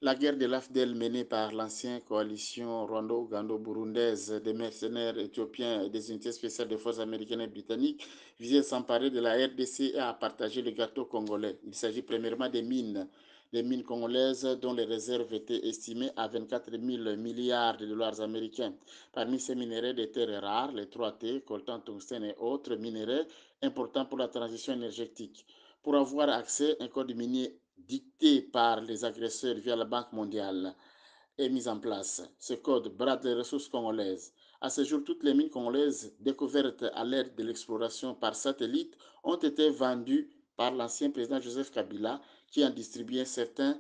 La guerre de l'AFDEL menée par l'ancienne coalition rwando-ougando-burundaise des mercenaires éthiopiens et des unités spéciales des forces américaines et britanniques visait à s'emparer de la RDC et à partager le gâteau congolais. Il s'agit premièrement des mines congolaises dont les réserves étaient estimées à 24 000 milliards de dollars américains. Parmi ces minerais des terres rares, les 3T, coltan, tungstène et autres minerais importants pour la transition énergétique. Pour avoir accès, un code minier dicté par les agresseurs via la Banque mondiale est mis en place. Ce code brade les ressources congolaises. À ce jour, toutes les mines congolaises découvertes à l'aide de l'exploration par satellite ont été vendues par l'ancien président Joseph Kabila, qui en distribuait certains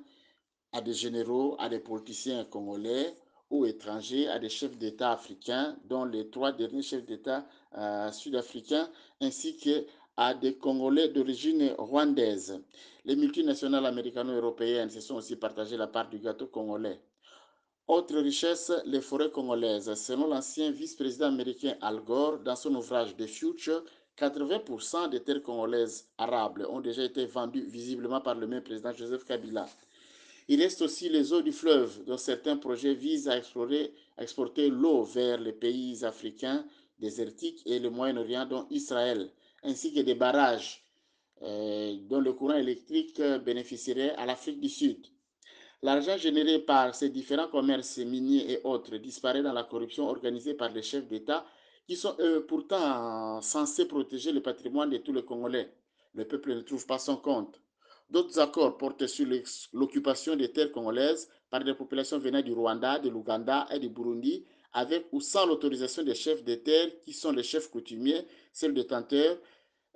à des généraux, à des politiciens congolais ou étrangers, à des chefs d'État africains, dont les 3 derniers chefs d'État sud-africains, ainsi qu'à des Congolais d'origine rwandaise. Les multinationales américano-européennes se sont aussi partagées la part du gâteau congolais. Autre richesse, les forêts congolaises. Selon l'ancien vice-président américain Al Gore, dans son ouvrage The Future, 80% des terres congolaises arables ont déjà été vendues visiblement par le même président Joseph Kabila. Il reste aussi les eaux du fleuve, dont certains projets visent à exporter l'eau vers les pays africains désertiques et le Moyen-Orient, dont Israël, ainsi que des barrages dont le courant électrique bénéficierait à l'Afrique du Sud. L'argent généré par ces différents commerces miniers et autres disparaît dans la corruption organisée par les chefs d'État qui sont pourtant censés protéger le patrimoine de tous les Congolais. Le peuple ne trouve pas son compte. D'autres accords portent sur l'occupation des terres congolaises par des populations venant du Rwanda, de l'Ouganda et du Burundi, avec ou sans l'autorisation des chefs des terres qui sont les chefs coutumiers, seuls détenteurs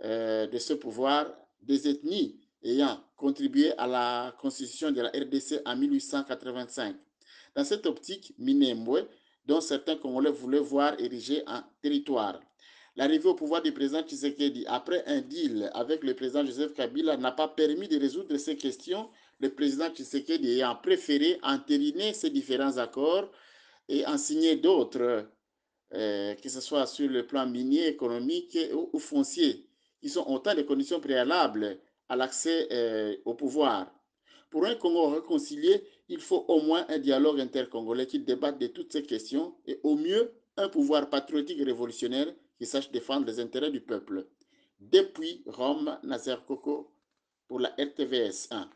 de ce pouvoir, des ethnies ayant contribué à la constitution de la RDC en 1885. Dans cette optique, Minembwe, dont certains Congolais voulaient voir érigé en territoire. L'arrivée au pouvoir du président Tshisekedi après un deal avec le président Joseph Kabila n'a pas permis de résoudre ces questions, le président Tshisekedi ayant préféré entériner ces différents accords et en signer d'autres, que ce soit sur le plan minier, économique ou foncier, qui sont autant de conditions préalables à l'accès au pouvoir. Pour un Congo réconcilié, il faut au moins un dialogue intercongolais qui débatte de toutes ces questions et au mieux un pouvoir patriotique et révolutionnaire qui sache défendre les intérêts du peuple. Depuis Rome, Nazer Koko pour la RTVS 1.